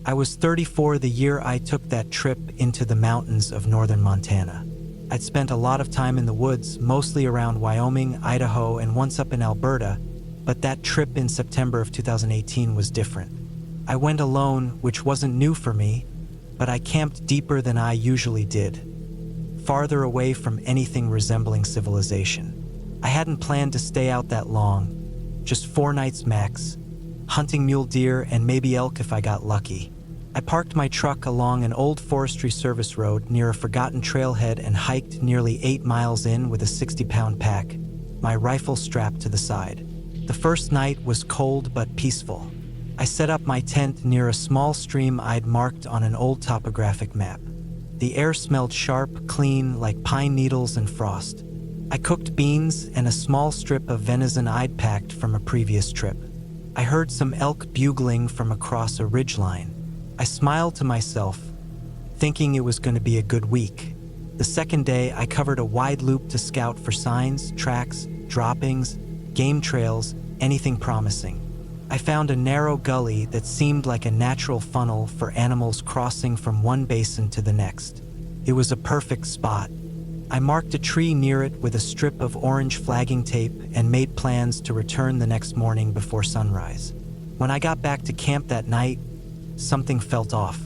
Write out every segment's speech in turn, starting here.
I was 34 the year I took that trip into the mountains of northern Montana. I'd spent a lot of time in the woods, mostly around Wyoming, Idaho, and once up in Alberta, but that trip in September of 2018 was different. I went alone, which wasn't new for me, but I camped deeper than I usually did, farther away from anything resembling civilization. I hadn't planned to stay out that long, just 4 nights max, hunting mule deer and maybe elk if I got lucky. I parked my truck along an old Forestry Service road near a forgotten trailhead and hiked nearly 8 miles in with a 60-pound pack, my rifle strapped to the side. The first night was cold but peaceful. I set up my tent near a small stream I'd marked on an old topographic map. The air smelled sharp, clean, like pine needles and frost. I cooked beans and a small strip of venison I'd packed from a previous trip. I heard some elk bugling from across a ridgeline. I smiled to myself, thinking it was going to be a good week. The second day, I covered a wide loop to scout for signs, tracks, droppings, game trails, anything promising. I found a narrow gully that seemed like a natural funnel for animals crossing from one basin to the next. It was a perfect spot. I marked a tree near it with a strip of orange flagging tape and made plans to return the next morning before sunrise. When I got back to camp that night, something felt off.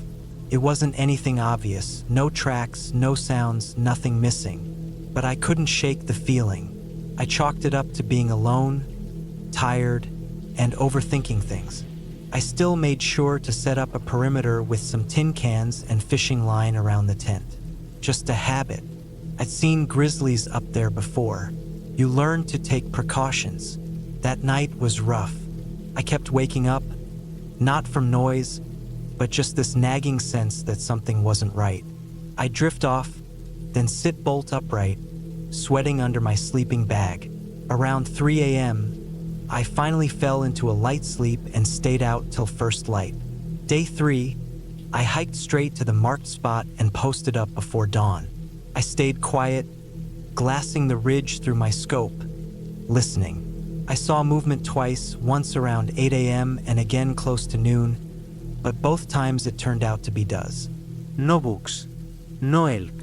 It wasn't anything obvious, no tracks, no sounds, nothing missing. But I couldn't shake the feeling. I chalked it up to being alone, tired, and overthinking things. I still made sure to set up a perimeter with some tin cans and fishing line around the tent. Just a habit. I'd seen grizzlies up there before. You learn to take precautions. That night was rough. I kept waking up, not from noise, but just this nagging sense that something wasn't right. I'd drift off, then sit bolt upright, sweating under my sleeping bag. Around 3 a.m., I finally fell into a light sleep and stayed out till first light. Day 3, I hiked straight to the marked spot and posted up before dawn. I stayed quiet, glassing the ridge through my scope, listening. I saw movement twice, once around 8 a.m. and again close to noon, but both times it turned out to be does. No books, no elk.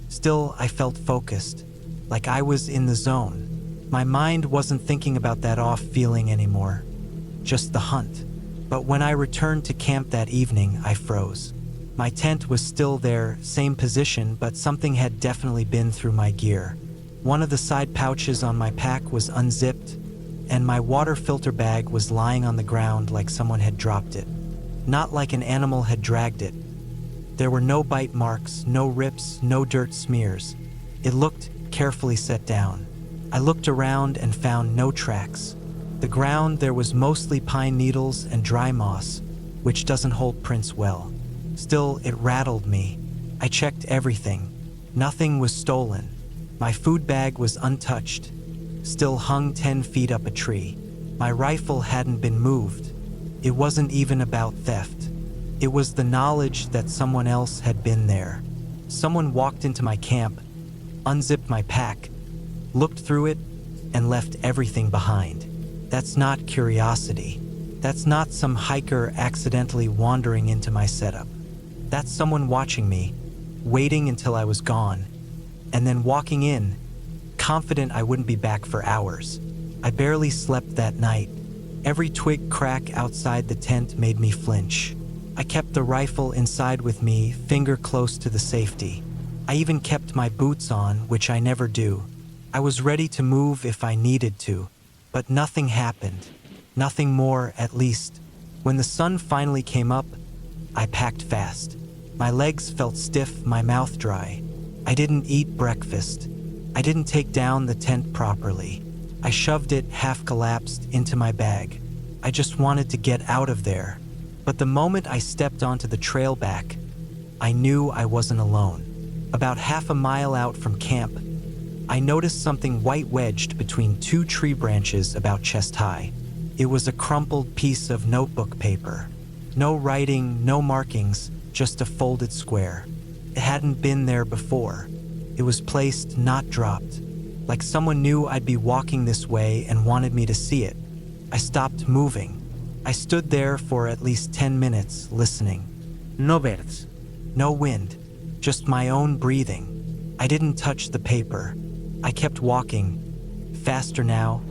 Still, I felt focused, like I was in the zone. My mind wasn't thinking about that off feeling anymore, just the hunt. But when I returned to camp that evening, I froze. My tent was still there, same position, but something had definitely been through my gear. One of the side pouches on my pack was unzipped, and my water filter bag was lying on the ground like someone had dropped it. Not like an animal had dragged it. There were no bite marks, no rips, no dirt smears. It looked carefully set down. I looked around and found no tracks. The ground there was mostly pine needles and dry moss, which doesn't hold prints well. Still, it rattled me. I checked everything. Nothing was stolen. My food bag was untouched, still hung 10 feet up a tree. My rifle hadn't been moved. It wasn't even about theft. It was the knowledge that someone else had been there. Someone walked into my camp, unzipped my pack, looked through it, and left everything behind. That's not curiosity. That's not some hiker accidentally wandering into my setup. That's someone watching me, waiting until I was gone, and then walking in, confident I wouldn't be back for hours. I barely slept that night. Every twig crack outside the tent made me flinch. I kept the rifle inside with me, finger close to the safety. I even kept my boots on, which I never do. I was ready to move if I needed to, but nothing happened. Nothing more, at least. When the sun finally came up, I packed fast. My legs felt stiff, my mouth dry. I didn't eat breakfast. I didn't take down the tent properly. I shoved it, half collapsed, into my bag. I just wanted to get out of there. But the moment I stepped onto the trail back, I knew I wasn't alone. About half a mile out from camp, I noticed something white wedged between 2 tree branches about chest high. It was a crumpled piece of notebook paper. No writing, no markings, just a folded square. It hadn't been there before. It was placed, not dropped. Like someone knew I'd be walking this way and wanted me to see it. I stopped moving. I stood there for at least 10 minutes, listening. No birds. No wind, just my own breathing. I didn't touch the paper. I kept walking, faster now,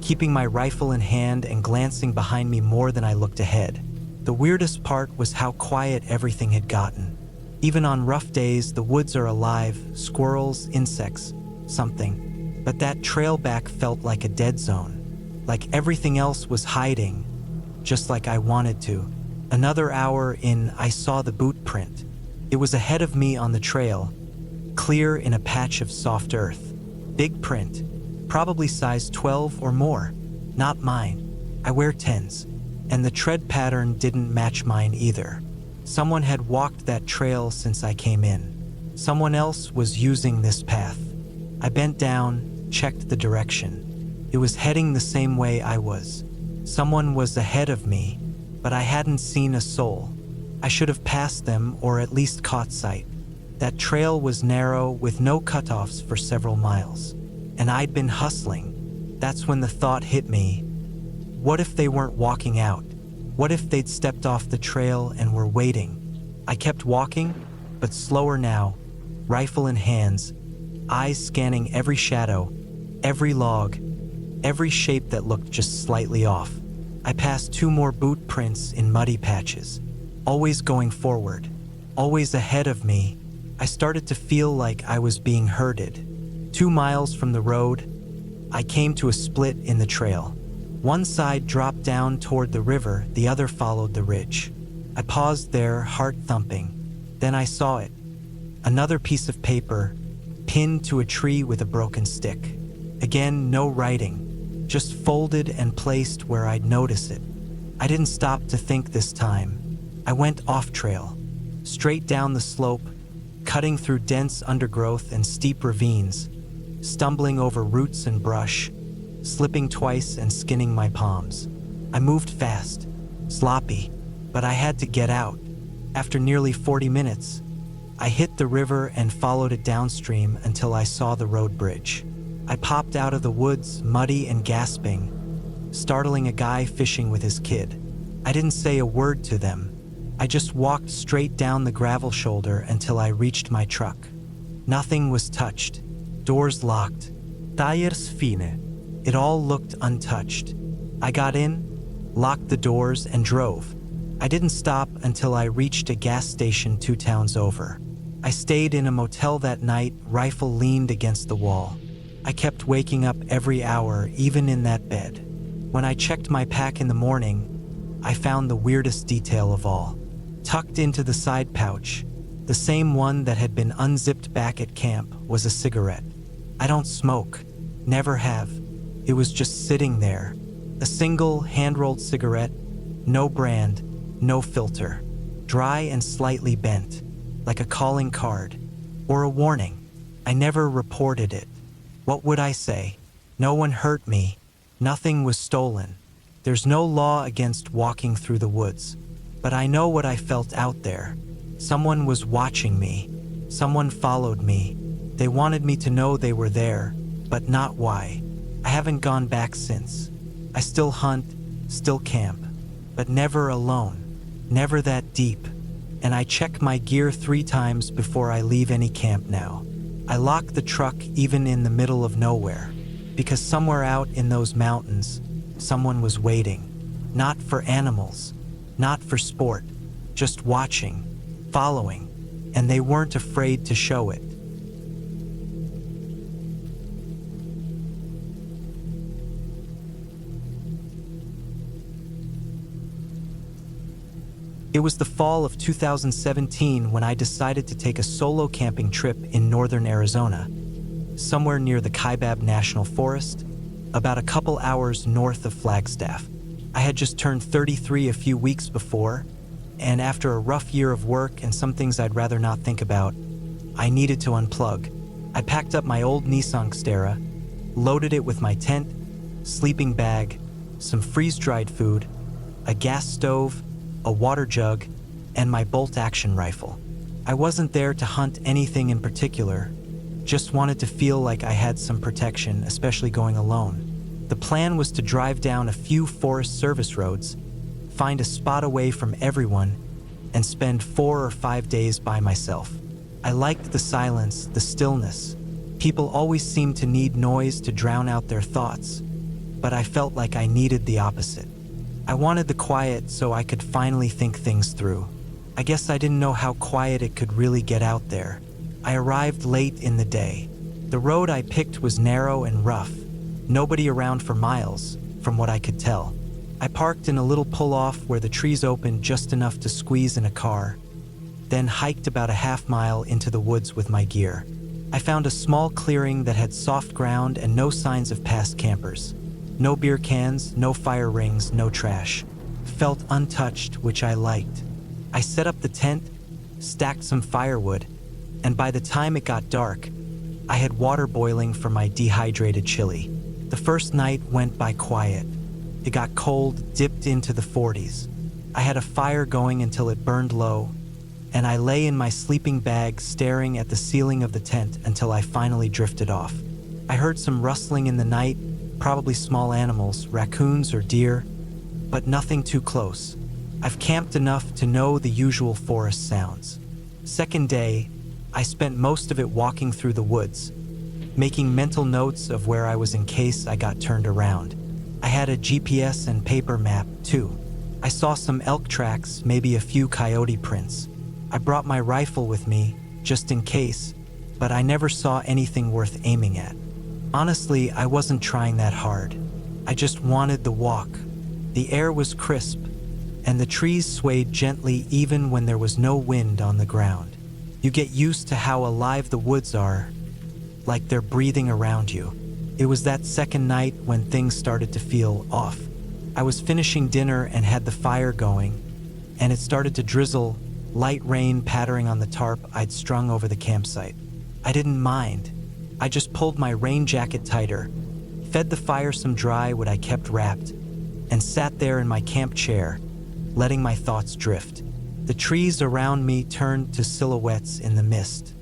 keeping my rifle in hand and glancing behind me more than I looked ahead. The weirdest part was how quiet everything had gotten. Even on rough days, the woods are alive, squirrels, insects, something. But that trail back felt like a dead zone, like everything else was hiding, just like I wanted to. Another hour in, I saw the boot print. It was ahead of me on the trail, clear in a patch of soft earth. Big print, probably size 12 or more. Not mine. I wear 10s, and the tread pattern didn't match mine either. Someone had walked that trail since I came in. Someone else was using this path. I bent down, checked the direction. It was heading the same way I was. Someone was ahead of me, but I hadn't seen a soul. I should have passed them or at least caught sight. That trail was narrow with no cutoffs for several miles, and I'd been hustling. That's when the thought hit me. What if they weren't walking out? What if they'd stepped off the trail and were waiting? I kept walking, but slower now, rifle in hands, eyes scanning every shadow, every log, every shape that looked just slightly off. I passed 2 more boot prints in muddy patches, always going forward, always ahead of me. I started to feel like I was being herded. 2 miles from the road, I came to a split in the trail. One side dropped down toward the river, the other followed the ridge. I paused there, heart thumping. Then I saw it. Another piece of paper, pinned to a tree with a broken stick. Again, no writing, just folded and placed where I'd notice it. I didn't stop to think this time. I went off trail, straight down the slope, cutting through dense undergrowth and steep ravines, stumbling over roots and brush, slipping twice and skinning my palms. I moved fast, sloppy, but I had to get out. After nearly 40 minutes, I hit the river and followed it downstream until I saw the road bridge. I popped out of the woods, muddy and gasping, startling a guy fishing with his kid. I didn't say a word to them. I just walked straight down the gravel shoulder until I reached my truck. Nothing was touched. Doors locked. Tires fine. It all looked untouched. I got in, locked the doors, and drove. I didn't stop until I reached a gas station 2 towns over. I stayed in a motel that night, rifle leaned against the wall. I kept waking up every hour, even in that bed. When I checked my pack in the morning, I found the weirdest detail of all. Tucked into the side pouch, the same one that had been unzipped back at camp, was a cigarette. I don't smoke, never have. It was just sitting there. A single hand-rolled cigarette, no brand, no filter. Dry and slightly bent, like a calling card, or a warning. I never reported it. What would I say? No one hurt me. Nothing was stolen. There's no law against walking through the woods. But I know what I felt out there. Someone was watching me. Someone followed me. They wanted me to know they were there, but not why. I haven't gone back since. I still hunt, still camp, but never alone. Never that deep. And I check my gear 3 times before I leave any camp now. I lock the truck even in the middle of nowhere, because somewhere out in those mountains, someone was waiting. Not for animals, not for sport, just watching, following, and they weren't afraid to show it. It was the fall of 2017 when I decided to take a solo camping trip in northern Arizona, somewhere near the Kaibab National Forest, about a couple hours north of Flagstaff. I had just turned 33 a few weeks before, and after a rough year of work and some things I'd rather not think about, I needed to unplug. I packed up my old Nissan Xterra, loaded it with my tent, sleeping bag, some freeze-dried food, a gas stove, a water jug, and my bolt-action rifle. I wasn't there to hunt anything in particular, just wanted to feel like I had some protection, especially going alone. The plan was to drive down a few Forest Service roads, find a spot away from everyone, and spend 4 or 5 days by myself. I liked the silence, the stillness. People always seemed to need noise to drown out their thoughts, but I felt like I needed the opposite. I wanted the quiet so I could finally think things through. I guess I didn't know how quiet it could really get out there. I arrived late in the day. The road I picked was narrow and rough. Nobody around for miles, from what I could tell. I parked in a little pull-off where the trees opened just enough to squeeze in a car, then hiked about a half-mile into the woods with my gear. I found a small clearing that had soft ground and no signs of past campers. No beer cans, no fire rings, no trash. Felt untouched, which I liked. I set up the tent, stacked some firewood, and by the time it got dark, I had water boiling for my dehydrated chili. The first night went by quiet. It got cold, dipped into the 40s. I had a fire going until it burned low, and I lay in my sleeping bag staring at the ceiling of the tent until I finally drifted off. I heard some rustling in the night, probably small animals, raccoons or deer, but nothing too close. I've camped enough to know the usual forest sounds. Second day, I spent most of it walking through the woods, making mental notes of where I was in case I got turned around. I had a GPS and paper map, too. I saw some elk tracks, maybe a few coyote prints. I brought my rifle with me, just in case, but I never saw anything worth aiming at. Honestly, I wasn't trying that hard. I just wanted the walk. The air was crisp, and the trees swayed gently even when there was no wind on the ground. You get used to how alive the woods are, like they're breathing around you. It was that second night when things started to feel off. I was finishing dinner and had the fire going, and it started to drizzle, light rain pattering on the tarp I'd strung over the campsite. I didn't mind. I just pulled my rain jacket tighter, fed the fire some dry wood I kept wrapped, and sat there in my camp chair, letting my thoughts drift. The trees around me turned to silhouettes in the mist.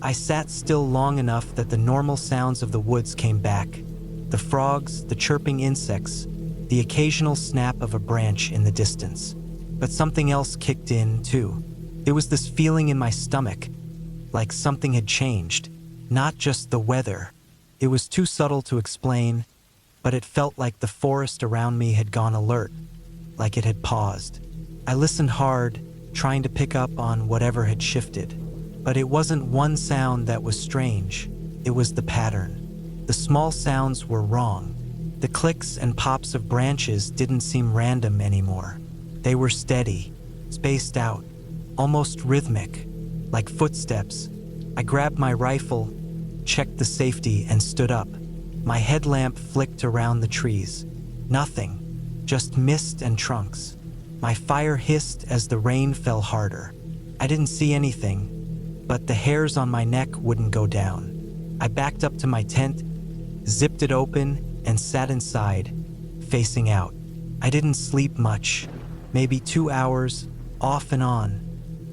I sat still long enough that the normal sounds of the woods came back. The frogs, the chirping insects, the occasional snap of a branch in the distance. But something else kicked in, too. It was this feeling in my stomach, like something had changed. Not just the weather. It was too subtle to explain, but it felt like the forest around me had gone alert, like it had paused. I listened hard, trying to pick up on whatever had shifted. But it wasn't one sound that was strange, it was the pattern. The small sounds were wrong. The clicks and pops of branches didn't seem random anymore. They were steady, spaced out, almost rhythmic, like footsteps. I grabbed my rifle, checked the safety, and stood up. My headlamp flicked around the trees. Nothing, just mist and trunks. My fire hissed as the rain fell harder. I didn't see anything, but the hairs on my neck wouldn't go down. I backed up to my tent, zipped it open, and sat inside, facing out. I didn't sleep much, maybe 2 hours, off and on,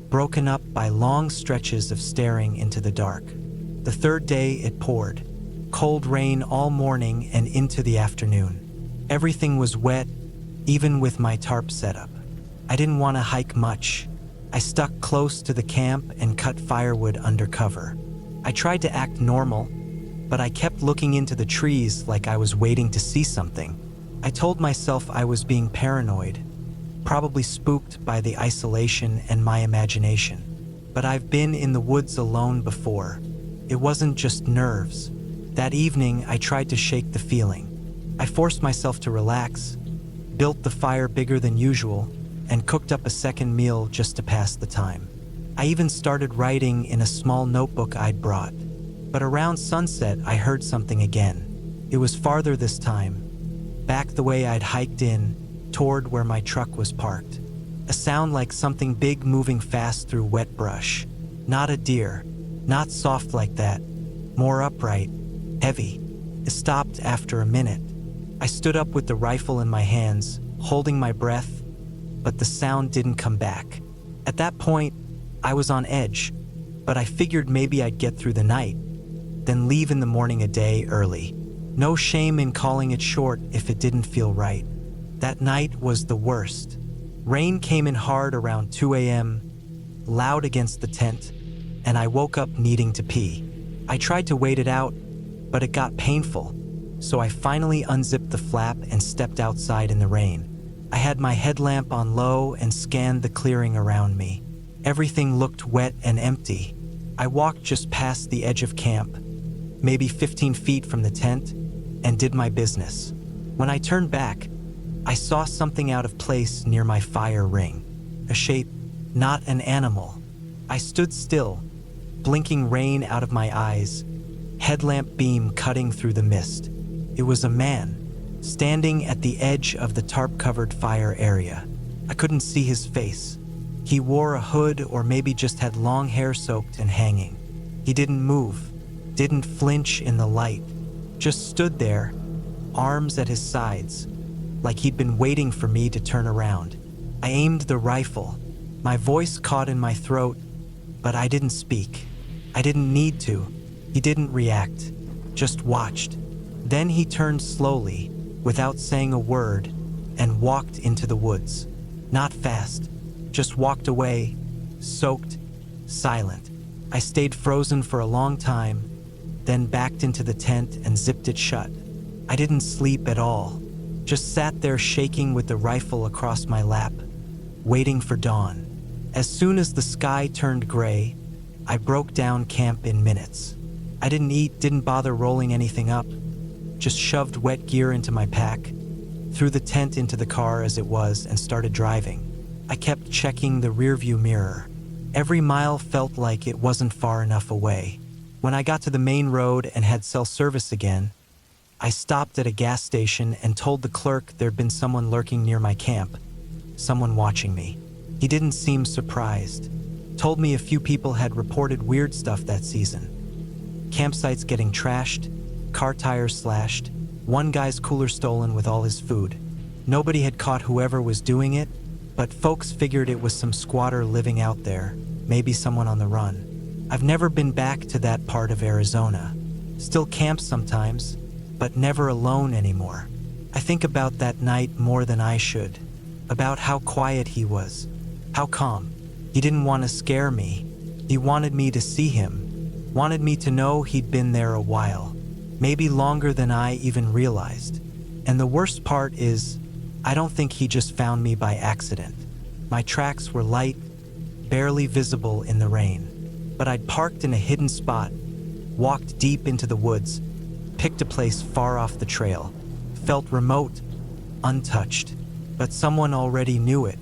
broken up by long stretches of staring into the dark. The third day it poured, cold rain all morning and into the afternoon. Everything was wet, even with my tarp setup. I didn't want to hike much. I stuck close to the camp and cut firewood under cover. I tried to act normal, but I kept looking into the trees like I was waiting to see something. I told myself I was being paranoid, probably spooked by the isolation and my imagination. But I've been in the woods alone before. It wasn't just nerves. That evening, I tried to shake the feeling. I forced myself to relax, built the fire bigger than usual, and cooked up a second meal just to pass the time. I even started writing in a small notebook I'd brought. But around sunset, I heard something again. It was farther this time, back the way I'd hiked in, toward where my truck was parked. A sound like something big moving fast through wet brush. Not a deer, not soft like that, more upright, heavy. It stopped after a minute. I stood up with the rifle in my hands, holding my breath, but the sound didn't come back. At that point, I was on edge, but I figured maybe I'd get through the night, then leave in the morning a day early. No shame in calling it short if it didn't feel right. That night was the worst. Rain came in hard around 2 a.m., loud against the tent, and I woke up needing to pee. I tried to wait it out, but it got painful, so I finally unzipped the flap and stepped outside in the rain. I had my headlamp on low and scanned the clearing around me. Everything looked wet and empty. I walked just past the edge of camp, maybe 15 feet from the tent, and did my business. When I turned back, I saw something out of place near my fire ring. A shape, not an animal. I stood still, blinking rain out of my eyes, headlamp beam cutting through the mist. It was a man, standing at the edge of the tarp-covered fire area. I couldn't see his face. He wore a hood or maybe just had long hair soaked and hanging. He didn't move, didn't flinch in the light, just stood there, arms at his sides, like he'd been waiting for me to turn around. I aimed the rifle. My voice caught in my throat, but I didn't speak. I didn't need to. He didn't react, just watched. Then he turned slowly, without saying a word, and walked into the woods. Not fast, just walked away, soaked, silent. I stayed frozen for a long time, then backed into the tent and zipped it shut. I didn't sleep at all, just sat there shaking with the rifle across my lap, waiting for dawn. As soon as the sky turned gray, I broke down camp in minutes. I didn't eat, didn't bother rolling anything up, just shoved wet gear into my pack, threw the tent into the car as it was, and started driving. I kept checking the rearview mirror. Every mile felt like it wasn't far enough away. When I got to the main road and had cell service again, I stopped at a gas station and told the clerk there'd been someone lurking near my camp, someone watching me. He didn't seem surprised. Told me a few people had reported weird stuff that season. Campsites getting trashed, car tires slashed, one guy's cooler stolen with all his food. Nobody had caught whoever was doing it, but folks figured it was some squatter living out there, maybe someone on the run. I've never been back to that part of Arizona. Still camps sometimes, but never alone anymore. I think about that night more than I should, about how quiet he was, how calm. He didn't want to scare me. He wanted me to see him, wanted me to know he'd been there a while, maybe longer than I even realized. And the worst part is, I don't think he just found me by accident. My tracks were light, barely visible in the rain. But I'd parked in a hidden spot, walked deep into the woods, picked a place far off the trail, felt remote, untouched. But someone already knew it.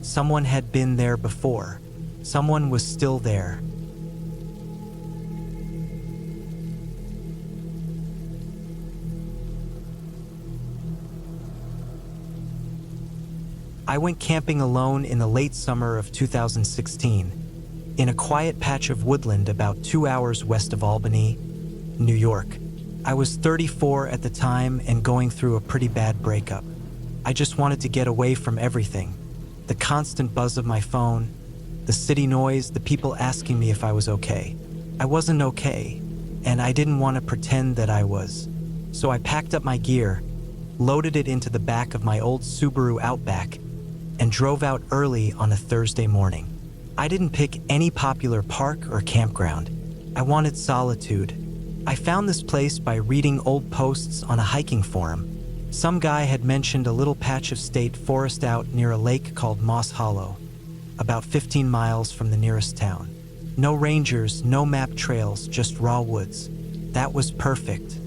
Someone had been there before. Someone was still there. I went camping alone in the late summer of 2016, in a quiet patch of woodland about 2 hours west of Albany, New York. I was 34 at the time and going through a pretty bad breakup. I just wanted to get away from everything. The constant buzz of my phone, the city noise, the people asking me if I was okay. I wasn't okay, and I didn't want to pretend that I was. So I packed up my gear, loaded it into the back of my old Subaru Outback, and drove out early on a Thursday morning. I didn't pick any popular park or campground. I wanted solitude. I found this place by reading old posts on a hiking forum. Some guy had mentioned a little patch of state forest out near a lake called Moss Hollow, about 15 miles from the nearest town. No rangers, no map trails, just raw woods. That was perfect.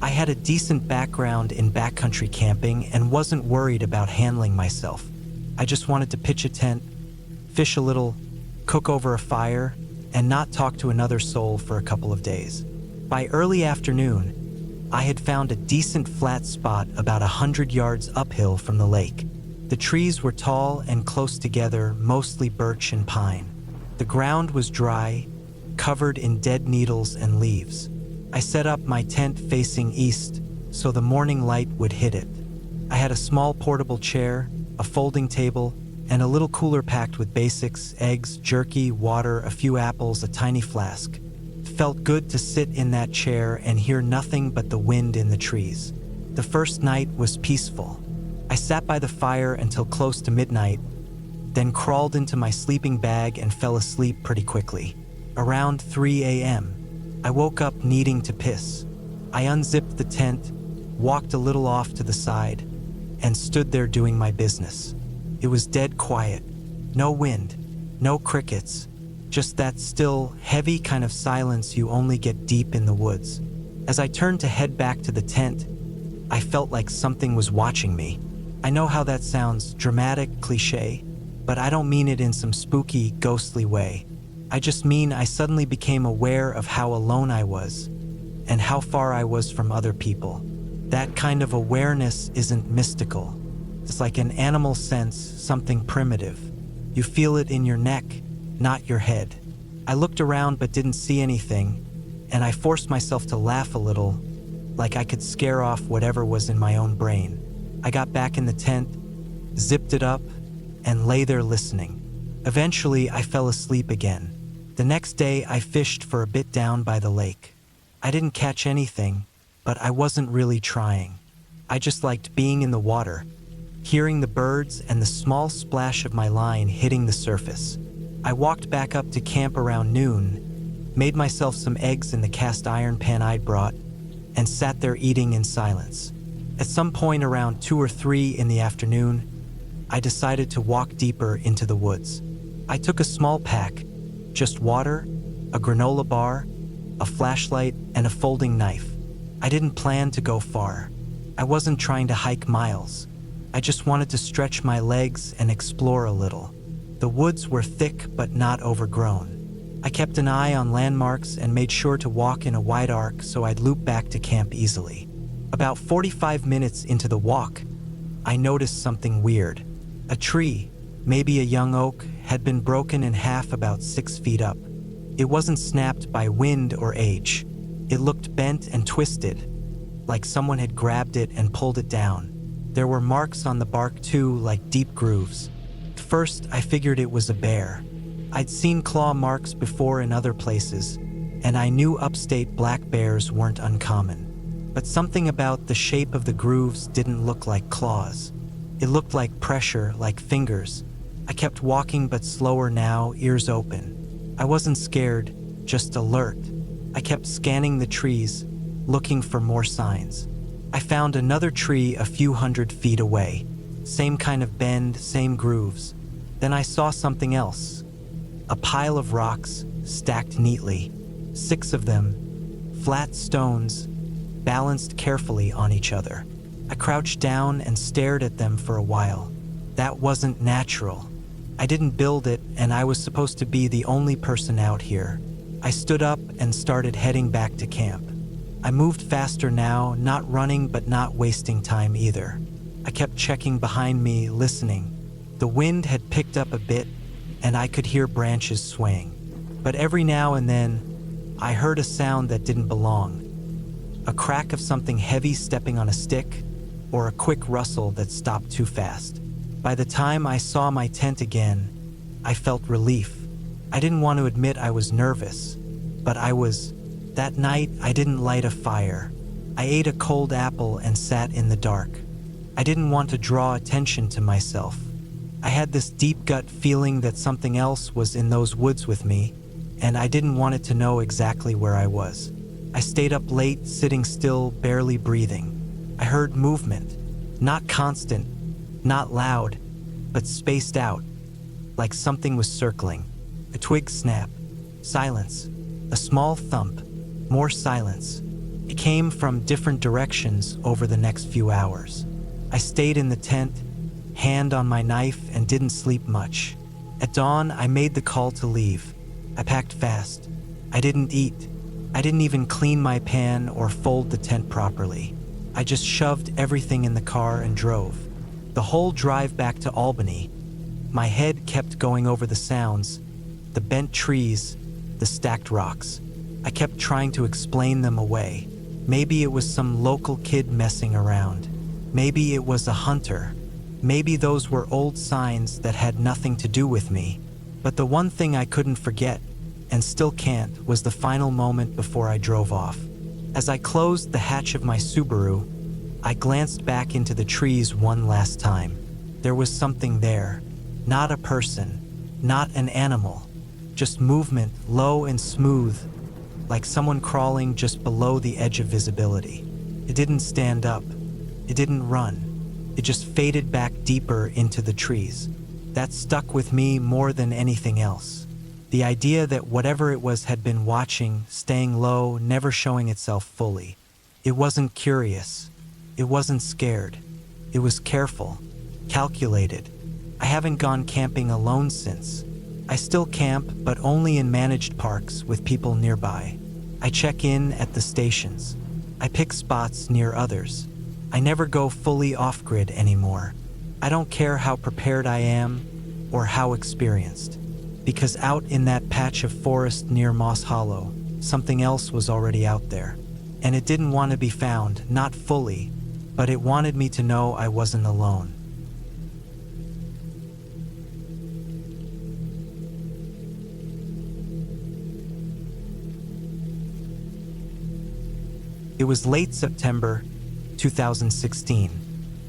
I had a decent background in backcountry camping and wasn't worried about handling myself. I just wanted to pitch a tent, fish a little, cook over a fire, and not talk to another soul for a couple of days. By early afternoon, I had found a decent flat spot about 100 yards uphill from the lake. The trees were tall and close together, mostly birch and pine. The ground was dry, covered in dead needles and leaves. I set up my tent facing east so the morning light would hit it. I had a small portable chair, a folding table, and a little cooler packed with basics: eggs, jerky, water, a few apples, a tiny flask. It felt good to sit in that chair and hear nothing but the wind in the trees. The first night was peaceful. I sat by the fire until close to midnight, then crawled into my sleeping bag and fell asleep pretty quickly. Around 3 a.m., I woke up needing to piss. I unzipped the tent, walked a little off to the side, and stood there doing my business. It was dead quiet. No wind, no crickets, just that still, heavy kind of silence you only get deep in the woods. As I turned to head back to the tent, I felt like something was watching me. I know how that sounds, dramatic, cliché, but I don't mean it in some spooky, ghostly way. I just mean I suddenly became aware of how alone I was and how far I was from other people. That kind of awareness isn't mystical. It's like an animal sense, something primitive. You feel it in your neck, not your head. I looked around but didn't see anything, and I forced myself to laugh a little, like I could scare off whatever was in my own brain. I got back in the tent, zipped it up, and lay there listening. Eventually, I fell asleep again. The next day, I fished for a bit down by the lake. I didn't catch anything, but I wasn't really trying. I just liked being in the water, hearing the birds and the small splash of my line hitting the surface. I walked back up to camp around noon, made myself some eggs in the cast iron pan I'd brought, and sat there eating in silence. At some point around 2 or 3 in the afternoon, I decided to walk deeper into the woods. I took a small pack, just water, a granola bar, a flashlight, and a folding knife. I didn't plan to go far. I wasn't trying to hike miles. I just wanted to stretch my legs and explore a little. The woods were thick but not overgrown. I kept an eye on landmarks and made sure to walk in a wide arc so I'd loop back to camp easily. About 45 minutes into the walk, I noticed something weird. A tree, maybe a young oak, had been broken in half about 6 feet up. It wasn't snapped by wind or age. It looked bent and twisted, like someone had grabbed it and pulled it down. There were marks on the bark too, like deep grooves. At first, I figured it was a bear. I'd seen claw marks before in other places, and I knew upstate black bears weren't uncommon. But something about the shape of the grooves didn't look like claws. It looked like pressure, like fingers. I kept walking but slower now, ears open. I wasn't scared, just alert. I kept scanning the trees, looking for more signs. I found another tree a few 100 feet away. Same kind of bend, same grooves. Then I saw something else. A pile of rocks, stacked neatly. 6 of them, flat stones, balanced carefully on each other. I crouched down and stared at them for a while. That wasn't natural. I didn't build it, and I was supposed to be the only person out here. I stood up and started heading back to camp. I moved faster now, not running but not wasting time either. I kept checking behind me, listening. The wind had picked up a bit, and I could hear branches swaying. But every now and then, I heard a sound that didn't belong. A crack of something heavy stepping on a stick, or a quick rustle that stopped too fast. By the time I saw my tent again, I felt relief. I didn't want to admit I was nervous, but I was. That night, I didn't light a fire. I ate a cold apple and sat in the dark. I didn't want to draw attention to myself. I had this deep gut feeling that something else was in those woods with me, and I didn't want it to know exactly where I was. I stayed up late, sitting still, barely breathing. I heard movement, not constant, not loud, but spaced out, like something was circling. A twig snap, silence, a small thump, more silence. It came from different directions over the next few hours. I stayed in the tent, hand on my knife, and didn't sleep much. At dawn, I made the call to leave. I packed fast. I didn't eat. I didn't even clean my pan or fold the tent properly. I just shoved everything in the car and drove. The whole drive back to Albany, my head kept going over the sounds, the bent trees, the stacked rocks. I kept trying to explain them away. Maybe it was some local kid messing around. Maybe it was a hunter. Maybe those were old signs that had nothing to do with me. But the one thing I couldn't forget, and still can't, was the final moment before I drove off. As I closed the hatch of my Subaru, I glanced back into the trees one last time. There was something there. Not a person, not an animal, just movement, low and smooth, like someone crawling just below the edge of visibility. It didn't stand up. It didn't run. It just faded back deeper into the trees. That stuck with me more than anything else. The idea that whatever it was had been watching, staying low, never showing itself fully. It wasn't curious. It wasn't scared. It was careful, calculated. I haven't gone camping alone since. I still camp, but only in managed parks with people nearby. I check in at the stations. I pick spots near others. I never go fully off-grid anymore. I don't care how prepared I am or how experienced, because out in that patch of forest near Moss Hollow, something else was already out there. And it didn't want to be found, not fully, but it wanted me to know I wasn't alone. It was late September 2016.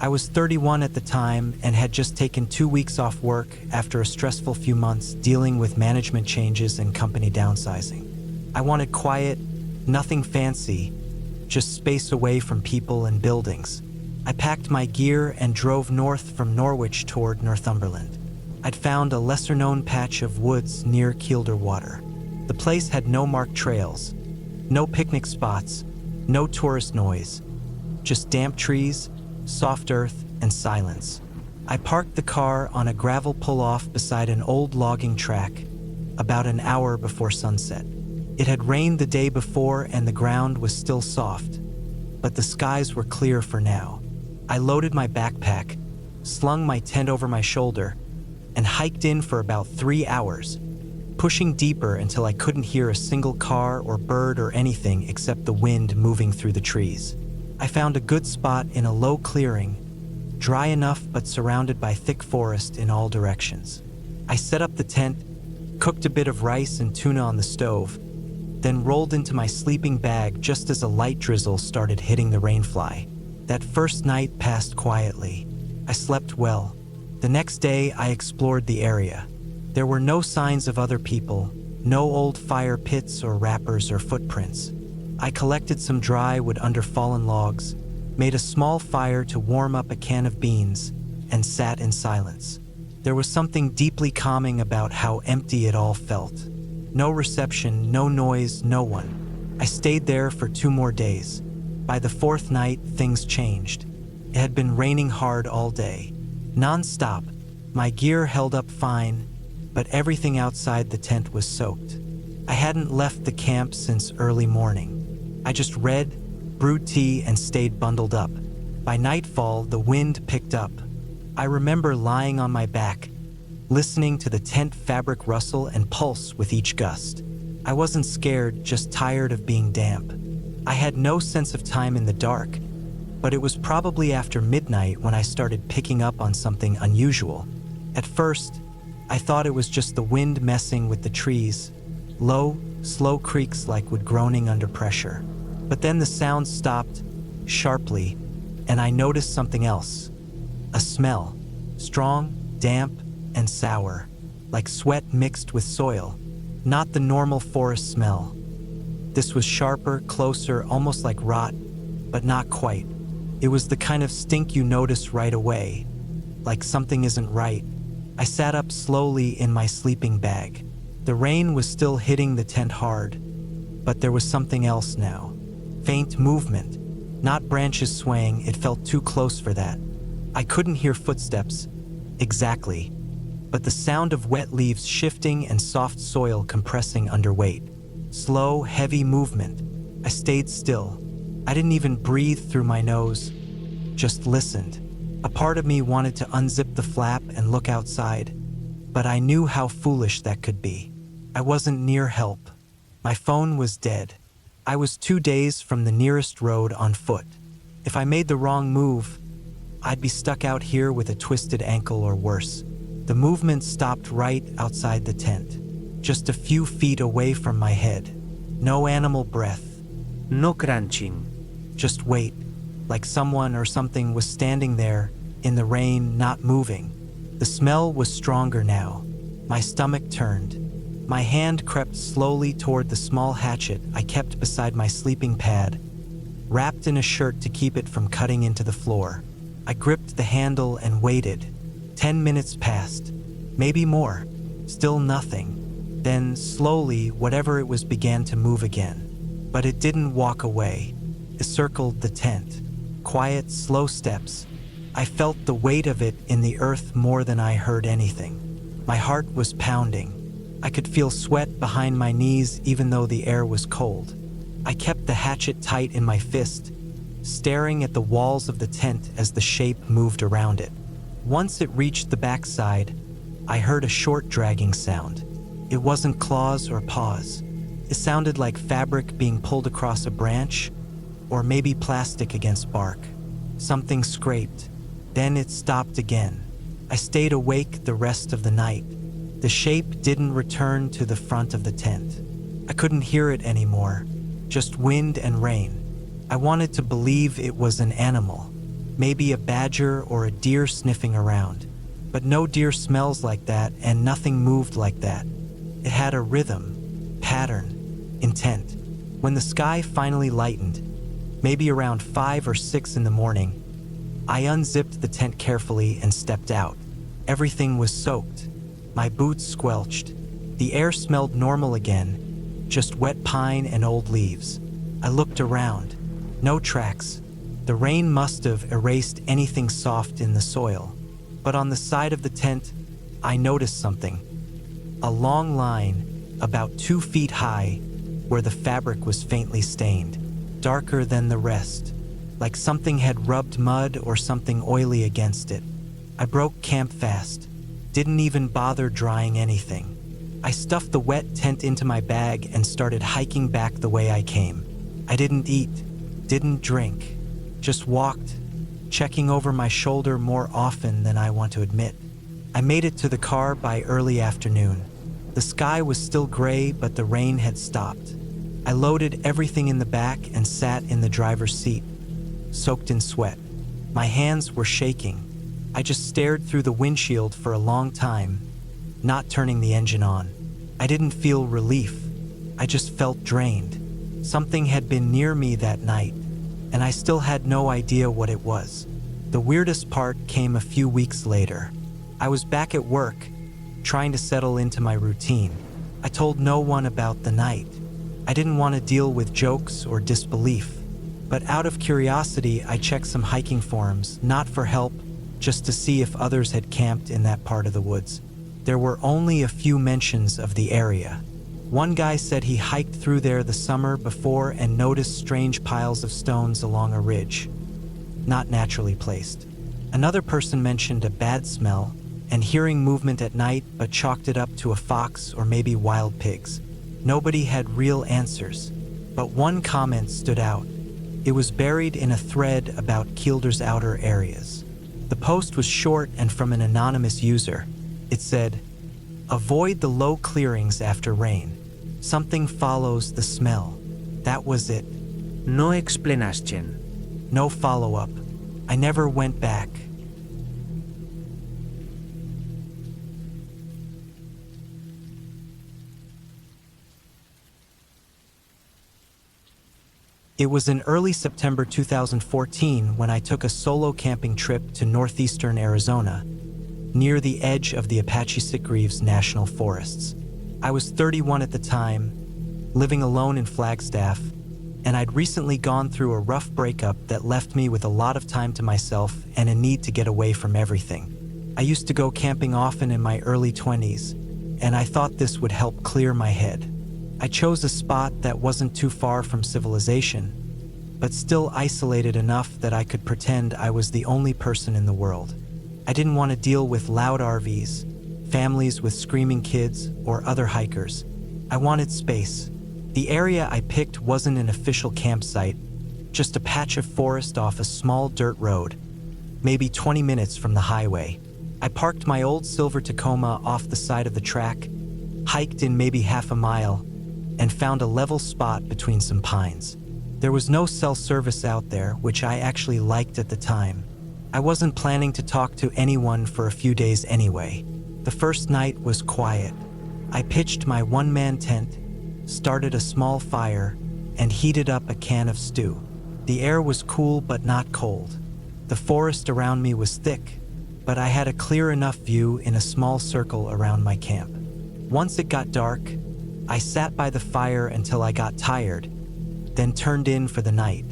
I was 31 at the time and had just taken 2 weeks off work after a stressful few months dealing with management changes and company downsizing. I wanted quiet, nothing fancy, just space away from people and buildings. I packed my gear and drove north from Norwich toward Northumberland. I'd found a lesser-known patch of woods near Kilder Water. The place had no marked trails, no picnic spots, no tourist noise, just damp trees, soft earth, and silence. I parked the car on a gravel pull-off beside an old logging track about an hour before sunset. It had rained the day before and the ground was still soft, but the skies were clear for now. I loaded my backpack, slung my tent over my shoulder, and hiked in for about 3 hours, pushing deeper until I couldn't hear a single car or bird or anything except the wind moving through the trees. I found a good spot in a low clearing, dry enough but surrounded by thick forest in all directions. I set up the tent, cooked a bit of rice and tuna on the stove, then rolled into my sleeping bag just as a light drizzle started hitting the rainfly. That first night passed quietly. I slept well. The next day I explored the area. There were no signs of other people, no old fire pits or wrappers or footprints. I collected some dry wood under fallen logs, made a small fire to warm up a can of beans, and sat in silence. There was something deeply calming about how empty it all felt. No reception, no noise, no one. I stayed there for 2 more days. By the 4th night, things changed. It had been raining hard all day, non-stop. My gear held up fine, but everything outside the tent was soaked. I hadn't left the camp since early morning. I just read, brewed tea, and stayed bundled up. By nightfall, the wind picked up. I remember lying on my back, listening to the tent fabric rustle and pulse with each gust. I wasn't scared, just tired of being damp. I had no sense of time in the dark, but it was probably after midnight when I started picking up on something unusual. At first, I thought it was just the wind messing with the trees, low, slow creaks like wood groaning under pressure. But then the sound stopped, sharply, and I noticed something else. A smell, strong, damp, and sour, like sweat mixed with soil, not the normal forest smell. This was sharper, closer, almost like rot, but not quite. It was the kind of stink you notice right away, like something isn't right. I sat up slowly in my sleeping bag. The rain was still hitting the tent hard, but there was something else now. Faint movement, not branches swaying, it felt too close for that. I couldn't hear footsteps, exactly, but the sound of wet leaves shifting and soft soil compressing under weight. Slow, heavy movement. I stayed still. I didn't even breathe through my nose, just listened. A part of me wanted to unzip the flap and look outside, but I knew how foolish that could be. I wasn't near help. My phone was dead. I was 2 days from the nearest road on foot. If I made the wrong move, I'd be stuck out here with a twisted ankle or worse. The movement stopped right outside the tent, just a few feet away from my head. No animal breath. No crunching. Just wait, like someone or something was standing there in the rain, not moving. The smell was stronger now. My stomach turned. My hand crept slowly toward the small hatchet I kept beside my sleeping pad, wrapped in a shirt to keep it from cutting into the floor. I gripped the handle and waited. 10 minutes passed, maybe more. Still nothing. Then, slowly, whatever it was began to move again. But it didn't walk away. It circled the tent. Quiet, slow steps. I felt the weight of it in the earth more than I heard anything. My heart was pounding. I could feel sweat behind my knees even though the air was cold. I kept the hatchet tight in my fist, staring at the walls of the tent as the shape moved around it. Once it reached the backside, I heard a short dragging sound. It wasn't claws or paws. It sounded like fabric being pulled across a branch, or maybe plastic against bark. Something scraped. Then it stopped again. I stayed awake the rest of the night. The shape didn't return to the front of the tent. I couldn't hear it anymore, just wind and rain. I wanted to believe it was an animal, maybe a badger or a deer sniffing around. But no deer smells like that, and nothing moved like that. It had a rhythm, pattern, intent. When the sky finally lightened, maybe around 5 or 6 in the morning, I unzipped the tent carefully and stepped out. Everything was soaked. My boots squelched. The air smelled normal again, just wet pine and old leaves. I looked around. No tracks. The rain must have erased anything soft in the soil. But on the side of the tent, I noticed something. A long line, about 2 feet high, where the fabric was faintly stained, darker than the rest, like something had rubbed mud or something oily against it. I broke camp fast, didn't even bother drying anything. I stuffed the wet tent into my bag and started hiking back the way I came. I didn't eat, didn't drink, just walked, checking over my shoulder more often than I want to admit. I made it to the car by early afternoon. The sky was still gray, but the rain had stopped. I loaded everything in the back and sat in the driver's seat, soaked in sweat. My hands were shaking. I just stared through the windshield for a long time, not turning the engine on. I didn't feel relief. I just felt drained. Something had been near me that night, and I still had no idea what it was. The weirdest part came a few weeks later. I was back at work, trying to settle into my routine. I told no one about the night. I didn't want to deal with jokes or disbelief. But out of curiosity, I checked some hiking forums, not for help, just to see if others had camped in that part of the woods. There were only a few mentions of the area. One guy said he hiked through there the summer before and noticed strange piles of stones along a ridge, not naturally placed. Another person mentioned a bad smell and hearing movement at night, but chalked it up to a fox or maybe wild pigs. Nobody had real answers, but one comment stood out. It was buried in a thread about Kilder's outer areas. The post was short and from an anonymous user. It said, "Avoid the low clearings after rain. Something follows the smell." That was it. No explanation. No follow-up. I never went back. It was in early September 2014 when I took a solo camping trip to northeastern Arizona, near the edge of the Apache Sitgreaves National Forests. I was 31 at the time, living alone in Flagstaff, and I'd recently gone through a rough breakup that left me with a lot of time to myself and a need to get away from everything. I used to go camping often in my early 20s, and I thought this would help clear my head. I chose a spot that wasn't too far from civilization, but still isolated enough that I could pretend I was the only person in the world. I didn't want to deal with loud RVs, families with screaming kids, or other hikers. I wanted space. The area I picked wasn't an official campsite, just a patch of forest off a small dirt road, maybe 20 minutes from the highway. I parked my old silver Tacoma off the side of the track, hiked in maybe half a mile, and found a level spot between some pines. There was no cell service out there, which I actually liked at the time. I wasn't planning to talk to anyone for a few days anyway. The first night was quiet. I pitched my one-man tent, started a small fire, and heated up a can of stew. The air was cool but not cold. The forest around me was thick, but I had a clear enough view in a small circle around my camp. Once it got dark, I sat by the fire until I got tired, then turned in for the night.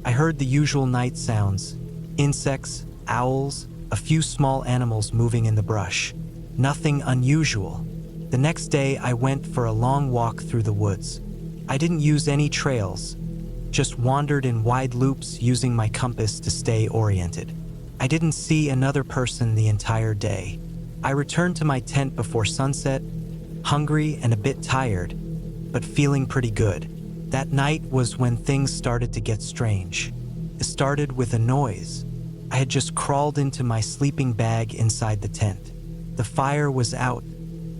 I heard the usual night sounds: insects, owls, a few small animals moving in the brush. Nothing unusual. The next day, I went for a long walk through the woods. I didn't use any trails, just wandered in wide loops using my compass to stay oriented. I didn't see another person the entire day. I returned to my tent before sunset, hungry and a bit tired, but feeling pretty good. That night was when things started to get strange. It started with a noise. I had just crawled into my sleeping bag inside the tent. The fire was out,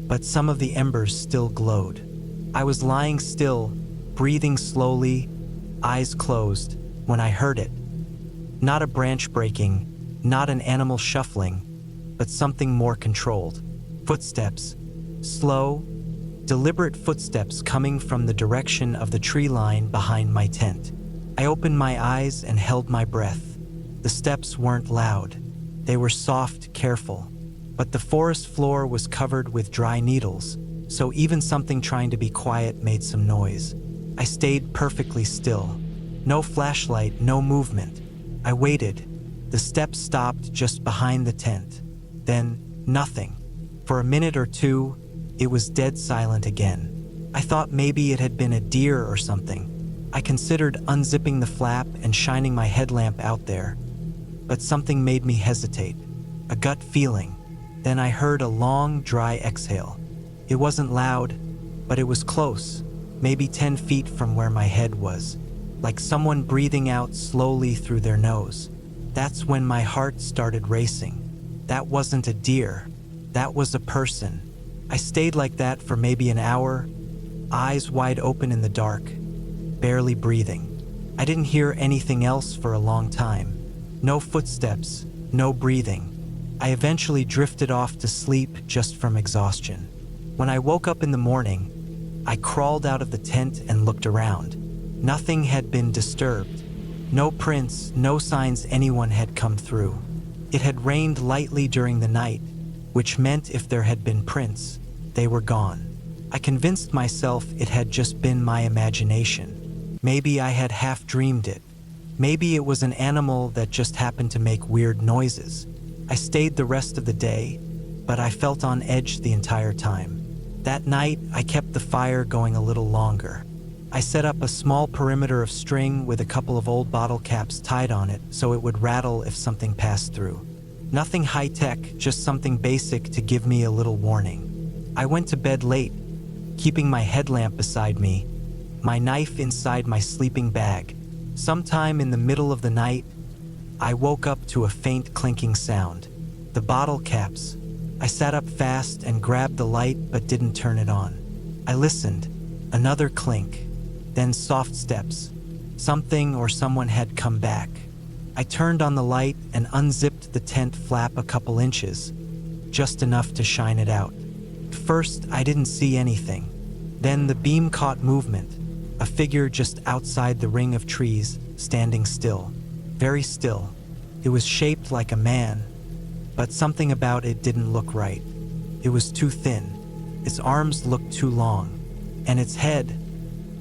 but some of the embers still glowed. I was lying still, breathing slowly, eyes closed, when I heard it. Not a branch breaking, not an animal shuffling, but something more controlled. Footsteps. Slow, deliberate footsteps coming from the direction of the tree line behind my tent. I opened my eyes and held my breath. The steps weren't loud. They were soft, careful. But the forest floor was covered with dry needles, so even something trying to be quiet made some noise. I stayed perfectly still. No flashlight, no movement. I waited. The steps stopped just behind the tent. Then, nothing. For a minute or two, it was dead silent again. I thought maybe it had been a deer or something. I considered unzipping the flap and shining my headlamp out there. But something made me hesitate. A gut feeling. Then I heard a long, dry exhale. It wasn't loud, but it was close, maybe 10 feet from where my head was, like someone breathing out slowly through their nose. That's when my heart started racing. That wasn't a deer. That was a person. I stayed like that for maybe an hour, eyes wide open in the dark, barely breathing. I didn't hear anything else for a long time. No footsteps, no breathing. I eventually drifted off to sleep just from exhaustion. When I woke up in the morning, I crawled out of the tent and looked around. Nothing had been disturbed. No prints, no signs anyone had come through. It had rained lightly during the night, which meant if there had been prints, they were gone. I convinced myself it had just been my imagination. Maybe I had half dreamed it. Maybe it was an animal that just happened to make weird noises. I stayed the rest of the day, but I felt on edge the entire time. That night, I kept the fire going a little longer. I set up a small perimeter of string with a couple of old bottle caps tied on it so it would rattle if something passed through. Nothing high-tech, just something basic to give me a little warning. I went to bed late, keeping my headlamp beside me, my knife inside my sleeping bag. Sometime in the middle of the night, I woke up to a faint clinking sound. The bottle caps. I sat up fast and grabbed the light but didn't turn it on. I listened. Another clink. Then soft steps. Something or someone had come back. I turned on the light and unzipped the tent flap a couple inches, just enough to shine it out. At first, I didn't see anything. Then the beam caught movement. A figure just outside the ring of trees, standing still. Very still. It was shaped like a man, but something about it didn't look right. It was too thin. Its arms looked too long. And its head,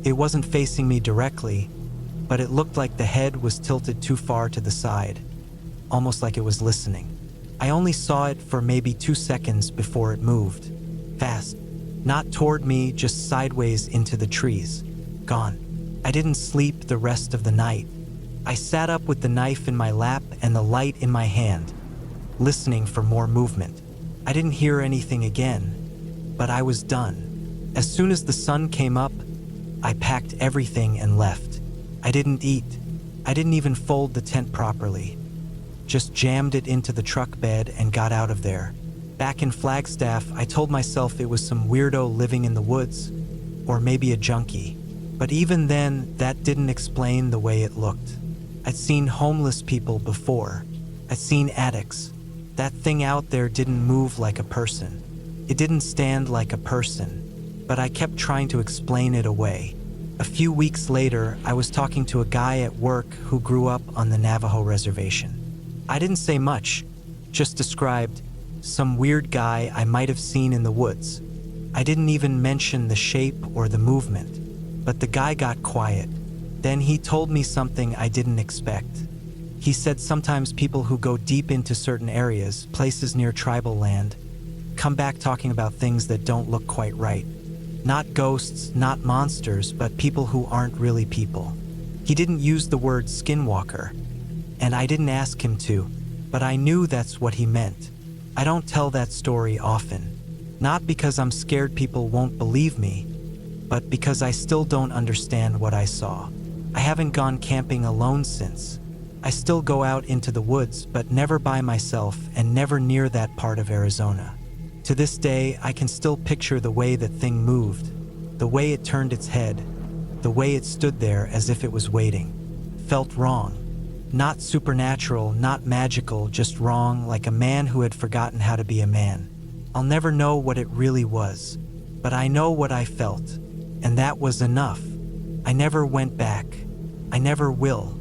it wasn't facing me directly, but it looked like the head was tilted too far to the side, almost like it was listening. I only saw it for maybe 2 seconds before it moved. Fast. Not toward me, just sideways into the trees. Gone. I didn't sleep the rest of the night. I sat up with the knife in my lap and the light in my hand, listening for more movement. I didn't hear anything again, but I was done. As soon as the sun came up, I packed everything and left. I didn't eat. I didn't even fold the tent properly. Just jammed it into the truck bed and got out of there. Back in Flagstaff, I told myself it was some weirdo living in the woods, or maybe a junkie. But even then, that didn't explain the way it looked. I'd seen homeless people before. I'd seen attics. That thing out there didn't move like a person. It didn't stand like a person, but I kept trying to explain it away. A few weeks later, I was talking to a guy at work who grew up on the Navajo reservation. I didn't say much, just described some weird guy I might have seen in the woods. I didn't even mention the shape or the movement, but the guy got quiet. Then he told me something I didn't expect. He said sometimes people who go deep into certain areas, places near tribal land, come back talking about things that don't look quite right. Not ghosts, not monsters, but people who aren't really people. He didn't use the word skinwalker, and I didn't ask him to, but I knew that's what he meant. I don't tell that story often, not because I'm scared people won't believe me, but because I still don't understand what I saw. I haven't gone camping alone since. I still go out into the woods, but never by myself and never near that part of Arizona. To this day, I can still picture the way that thing moved, the way it turned its head, the way it stood there as if it was waiting. Felt wrong. Not supernatural, not magical, just wrong, like a man who had forgotten how to be a man. I'll never know what it really was, but I know what I felt, and that was enough. I never went back. I never will.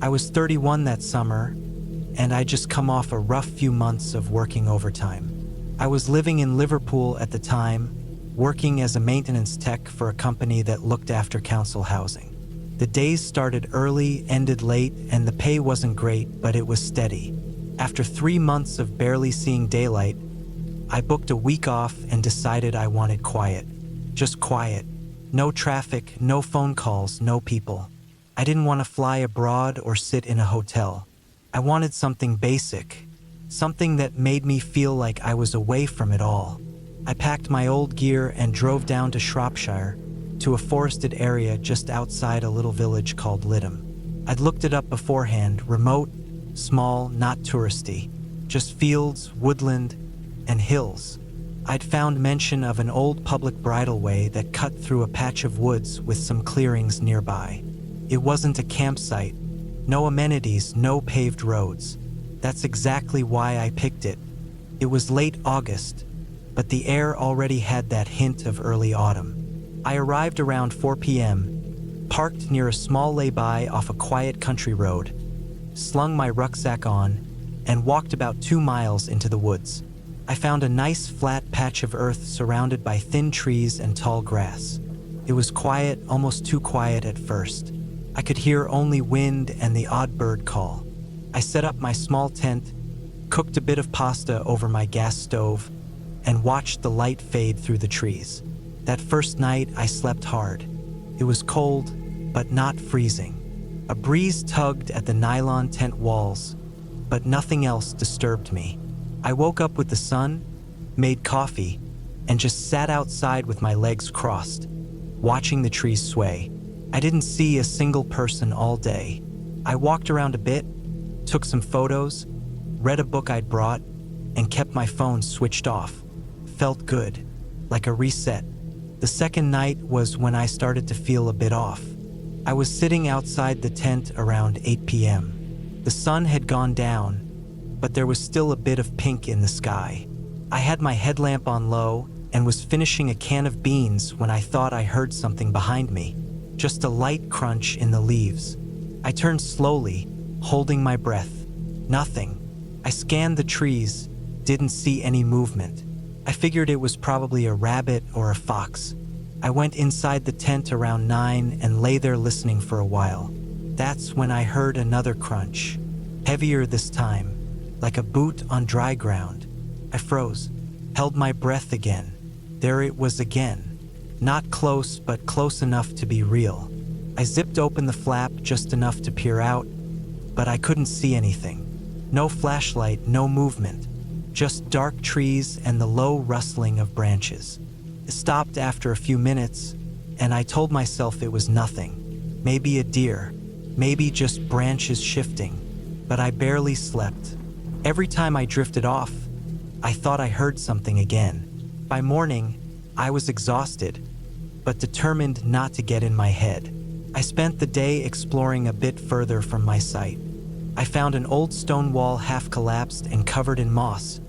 I was 31 that summer, and I'd just come off a rough few months of working overtime. I was living in Liverpool at the time, working as a maintenance tech for a company that looked after council housing. The days started early, ended late, and the pay wasn't great, but it was steady. After 3 months of barely seeing daylight, I booked a week off and decided I wanted quiet. Just quiet. No traffic, no phone calls, no people. I didn't want to fly abroad or sit in a hotel. I wanted something basic, something that made me feel like I was away from it all. I packed my old gear and drove down to Shropshire, to a forested area just outside a little village called Lytham. I'd looked it up beforehand, remote, small, not touristy, just fields, woodland, and hills. I'd found mention of an old public bridleway that cut through a patch of woods with some clearings nearby. It wasn't a campsite, no amenities, no paved roads. That's exactly why I picked it. It was late August, but the air already had that hint of early autumn. I arrived around 4 p.m., parked near a small lay-by off a quiet country road, slung my rucksack on, and walked about 2 miles into the woods. I found a nice flat patch of earth surrounded by thin trees and tall grass. It was quiet, almost too quiet at first. I could hear only wind and the odd bird call. I set up my small tent, cooked a bit of pasta over my gas stove, and watched the light fade through the trees. That first night, I slept hard. It was cold, but not freezing. A breeze tugged at the nylon tent walls, but nothing else disturbed me. I woke up with the sun, made coffee, and just sat outside with my legs crossed, watching the trees sway. I didn't see a single person all day. I walked around a bit, took some photos, read a book I'd brought, and kept my phone switched off. Felt good, like a reset. The second night was when I started to feel a bit off. I was sitting outside the tent around 8 p.m. The sun had gone down, but there was still a bit of pink in the sky. I had my headlamp on low and was finishing a can of beans when I thought I heard something behind me. Just a light crunch in the leaves. I turned slowly, holding my breath. Nothing. I scanned the trees, didn't see any movement. I figured it was probably a rabbit or a fox. I went inside the tent around 9 and lay there listening for a while. That's when I heard another crunch, heavier this time, like a boot on dry ground. I froze, held my breath again. There it was again. Not close, but close enough to be real. I zipped open the flap just enough to peer out, but I couldn't see anything. No flashlight, no movement, just dark trees and the low rustling of branches. It stopped after a few minutes, and I told myself it was nothing. Maybe a deer, maybe just branches shifting, but I barely slept. Every time I drifted off, I thought I heard something again. By morning, I was exhausted, but determined not to get in my head. I spent the day exploring a bit further from my site. I found an old stone wall half collapsed and covered in moss,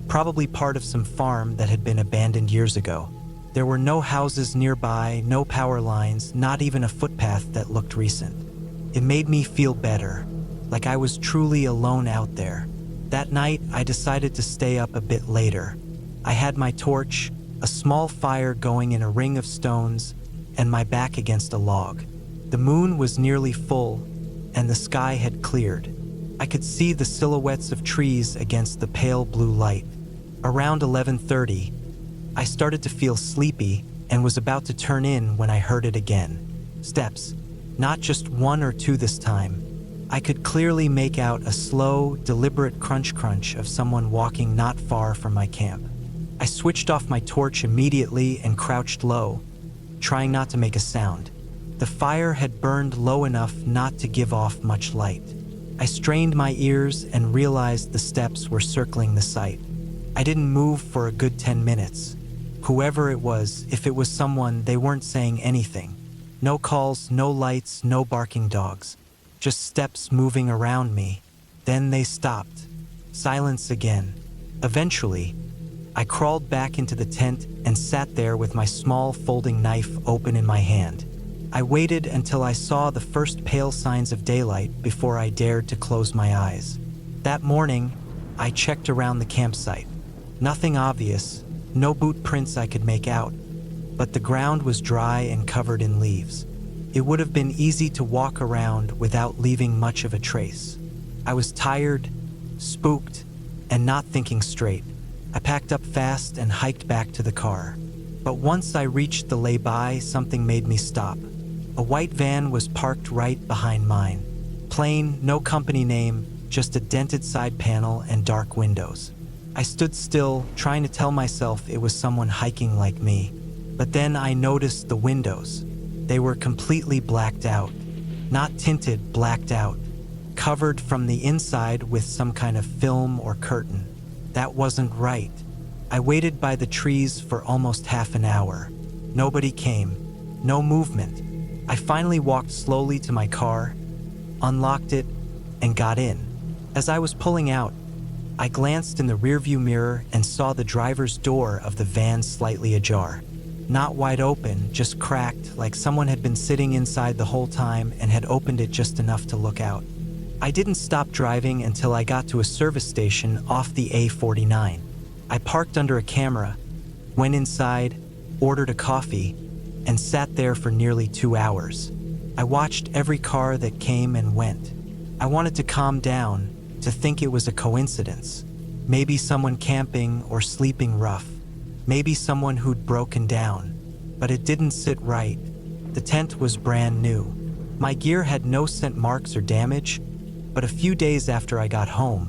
probably part of some farm that had been abandoned years ago. There were no houses nearby, no power lines, not even a footpath that looked recent. It made me feel better, like I was truly alone out there. That night, I decided to stay up a bit later. I had my torch, a small fire going in a ring of stones, and my back against a log. The moon was nearly full, and the sky had cleared. I could see the silhouettes of trees against the pale blue light. Around 11:30, I started to feel sleepy and was about to turn in when I heard it again. Steps, not just one or two this time. I could clearly make out a slow, deliberate crunch of someone walking not far from my camp. I switched off my torch immediately and crouched low, trying not to make a sound. The fire had burned low enough not to give off much light. I strained my ears and realized the steps were circling the site. I didn't move for a good 10 minutes. Whoever it was, if it was someone, they weren't saying anything. No calls, no lights, no barking dogs. Just steps moving around me. Then they stopped. Silence again. Eventually, I crawled back into the tent and sat there with my small folding knife open in my hand. I waited until I saw the first pale signs of daylight before I dared to close my eyes. That morning, I checked around the campsite. Nothing obvious, no boot prints I could make out, but the ground was dry and covered in leaves. It would have been easy to walk around without leaving much of a trace. I was tired, spooked, and not thinking straight. I packed up fast and hiked back to the car. But once I reached the lay-by, something made me stop. A white van was parked right behind mine. Plain, no company name, just a dented side panel and dark windows. I stood still, trying to tell myself it was someone hiking like me. But then I noticed the windows. They were completely blacked out. Not tinted, blacked out. Covered from the inside with some kind of film or curtain. That wasn't right. I waited by the trees for almost half an hour. Nobody came. No movement. I finally walked slowly to my car, unlocked it, and got in. As I was pulling out, I glanced in the rearview mirror and saw the driver's door of the van slightly ajar. Not wide open, just cracked, like someone had been sitting inside the whole time and had opened it just enough to look out. I didn't stop driving until I got to a service station off the A49. I parked under a camera, went inside, ordered a coffee, and sat there for nearly 2 hours. I watched every car that came and went. I wanted to calm down, to think it was a coincidence. Maybe someone camping or sleeping rough. Maybe someone who'd broken down. But it didn't sit right. The tent was brand new. My gear had no scent marks or damage, but a few days after I got home,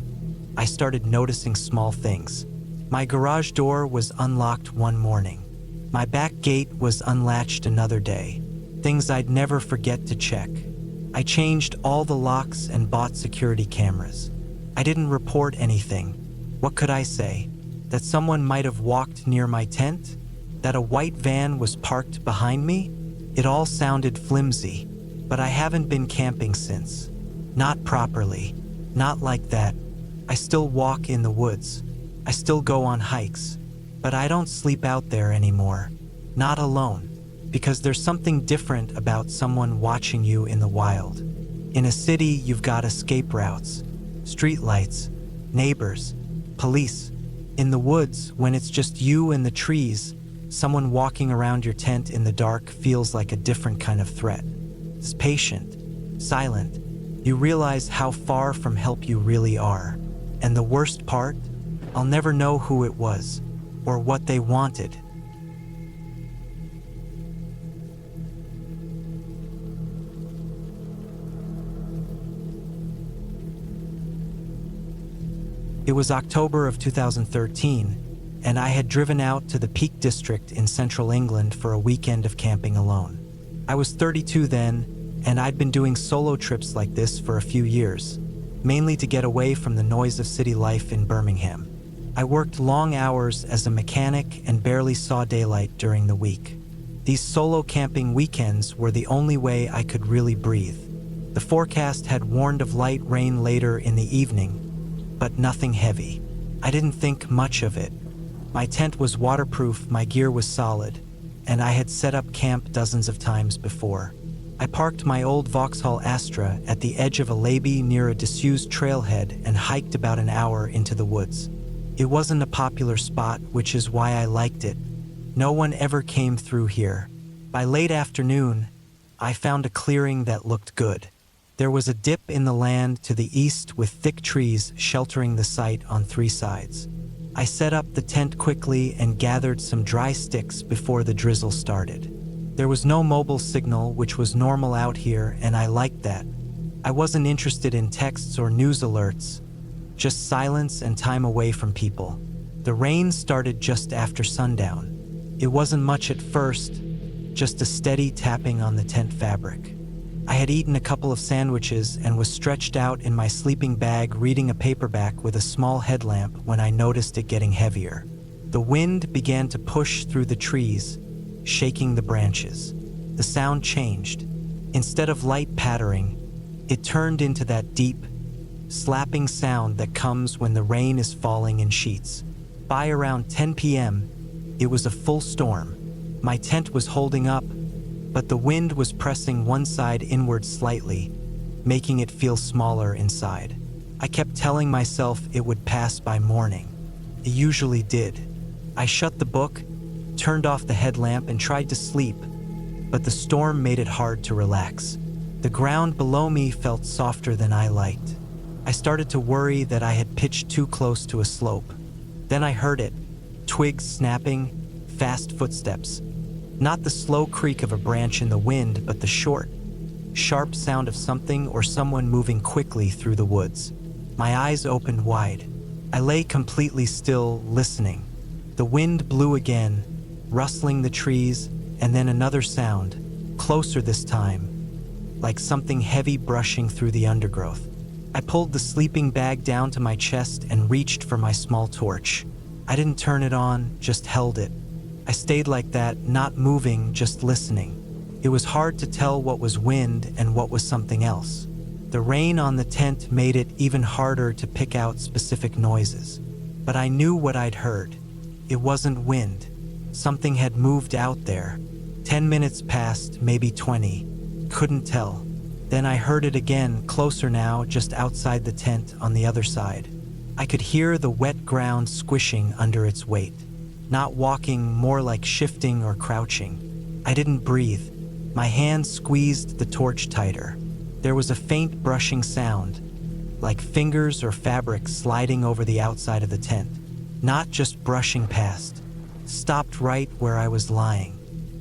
I started noticing small things. My garage door was unlocked one morning. My back gate was unlatched another day. Things I'd never forget to check. I changed all the locks and bought security cameras. I didn't report anything. What could I say? That someone might have walked near my tent? That a white van was parked behind me? It all sounded flimsy, but I haven't been camping since. Not properly. Not like that. I still walk in the woods. I still go on hikes. But I don't sleep out there anymore. Not alone. Because there's something different about someone watching you in the wild. In a city, you've got escape routes, streetlights, neighbors, police. In the woods, when it's just you and the trees, someone walking around your tent in the dark feels like a different kind of threat. It's patient, silent. You realize how far from help you really are. And the worst part? I'll never know who it was, or what they wanted. It was October of 2013, and I had driven out to the Peak District in central England for a weekend of camping alone. I was 32 then, and I'd been doing solo trips like this for a few years, mainly to get away from the noise of city life in Birmingham. I worked long hours as a mechanic and barely saw daylight during the week. These solo camping weekends were the only way I could really breathe. The forecast had warned of light rain later in the evening, but nothing heavy. I didn't think much of it. My tent was waterproof, my gear was solid, and I had set up camp dozens of times before. I parked my old Vauxhall Astra at the edge of a levee near a disused trailhead and hiked about an hour into the woods. It wasn't a popular spot, which is why I liked it. No one ever came through here. By late afternoon, I found a clearing that looked good. There was a dip in the land to the east with thick trees sheltering the site on 3 sides. I set up the tent quickly and gathered some dry sticks before the drizzle started. There was no mobile signal, which was normal out here, and I liked that. I wasn't interested in texts or news alerts, just silence and time away from people. The rain started just after sundown. It wasn't much at first, just a steady tapping on the tent fabric. I had eaten a couple of sandwiches and was stretched out in my sleeping bag reading a paperback with a small headlamp when I noticed it getting heavier. The wind began to push through the trees, shaking the branches. The sound changed. Instead of light pattering, it turned into that deep, slapping sound that comes when the rain is falling in sheets. By around 10 p.m., it was a full storm. My tent was holding up, but the wind was pressing one side inward slightly, making it feel smaller inside. I kept telling myself it would pass by morning. It usually did. I shut the book, turned off the headlamp, and tried to sleep, but the storm made it hard to relax. The ground below me felt softer than I liked. I started to worry that I had pitched too close to a slope. Then I heard it, twigs snapping, fast footsteps. Not the slow creak of a branch in the wind, but the short, sharp sound of something or someone moving quickly through the woods. My eyes opened wide. I lay completely still, listening. The wind blew again, rustling the trees, and then another sound, closer this time, like something heavy brushing through the undergrowth. I pulled the sleeping bag down to my chest and reached for my small torch. I didn't turn it on, just held it. I stayed like that, not moving, just listening. It was hard to tell what was wind and what was something else. The rain on the tent made it even harder to pick out specific noises. But I knew what I'd heard. It wasn't wind. Something had moved out there. 10 minutes passed, maybe 20. Couldn't tell. Then I heard it again, closer now, just outside the tent on the other side. I could hear the wet ground squishing under its weight. Not walking, more like shifting or crouching. I didn't breathe. My hand squeezed the torch tighter. There was a faint brushing sound, like fingers or fabric sliding over the outside of the tent. Not just brushing past. Stopped right where I was lying.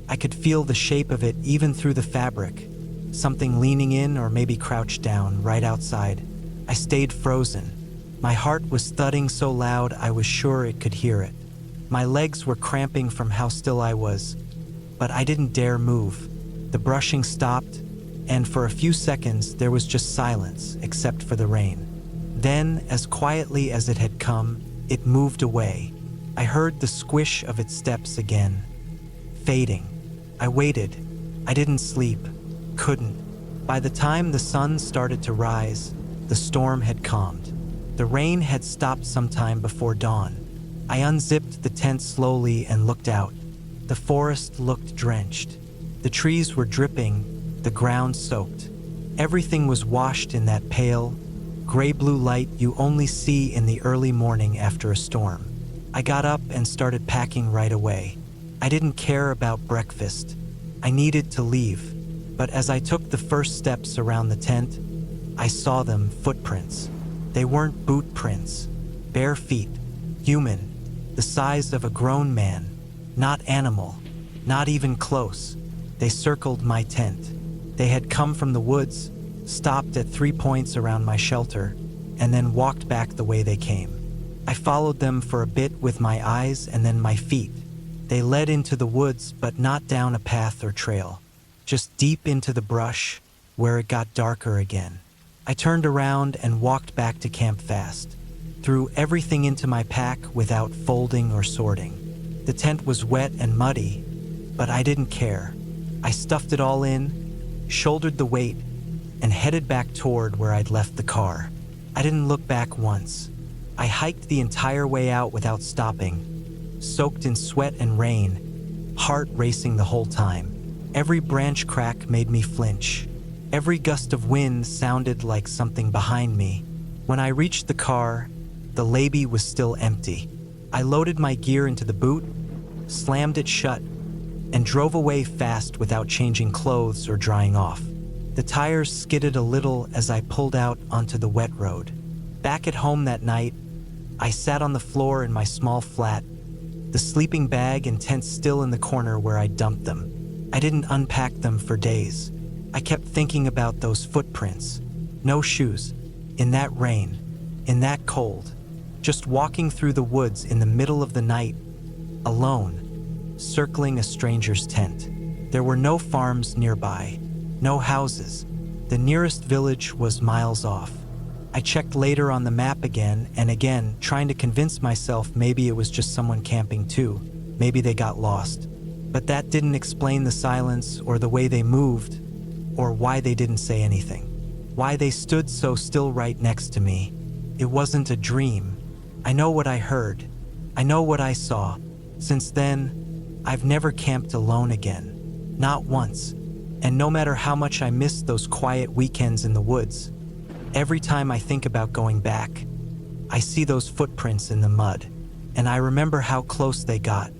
I could feel the shape of it even through the fabric. Something leaning in or maybe crouched down right outside. I stayed frozen. My heart was thudding so loud I was sure it could hear it. My legs were cramping from how still I was, but I didn't dare move. The brushing stopped, and for a few seconds there was just silence except for the rain. Then, as quietly as it had come, it moved away. I heard the squish of its steps again, fading. I waited. I didn't sleep. Couldn't. By the time the sun started to rise, the storm had calmed. The rain had stopped sometime before dawn. I unzipped the tent slowly and looked out. The forest looked drenched. The trees were dripping, the ground soaked. Everything was washed in that pale, gray-blue light you only see in the early morning after a storm. I got up and started packing right away. I didn't care about breakfast. I needed to leave. But as I took the first steps around the tent, I saw them, footprints. They weren't boot prints. Bare feet. Human. The size of a grown man. Not animal. Not even close. They circled my tent. They had come from the woods, stopped at 3 points around my shelter, and then walked back the way they came. I followed them for a bit with my eyes and then my feet. They led into the woods, but not down a path or trail. Just deep into the brush, where it got darker again. I turned around and walked back to camp fast. threw everything into my pack without folding or sorting. The tent was wet and muddy, but I didn't care. I stuffed it all in, shouldered the weight, and headed back toward where I'd left the car. I didn't look back once. I hiked the entire way out without stopping, soaked in sweat and rain, heart racing the whole time. Every branch crack made me flinch. Every gust of wind sounded like something behind me. When I reached the car, the Labie was still empty. I loaded my gear into the boot, slammed it shut, and drove away fast without changing clothes or drying off. The tires skidded a little as I pulled out onto the wet road. Back at home that night, I sat on the floor in my small flat, the sleeping bag and tent still in the corner where I dumped them. I didn't unpack them for days. I kept thinking about those footprints. No shoes, in that rain, in that cold, just walking through the woods in the middle of the night, alone, circling a stranger's tent. There were no farms nearby, no houses. The nearest village was miles off. I checked later on the map again and again, trying to convince myself maybe it was just someone camping too. Maybe they got lost. But that didn't explain the silence or the way they moved, or why they didn't say anything. Why they stood so still right next to me. It wasn't a dream. I know what I heard. I know what I saw. Since then, I've never camped alone again. Not once. And no matter how much I missed those quiet weekends in the woods, every time I think about going back, I see those footprints in the mud, and I remember how close they got,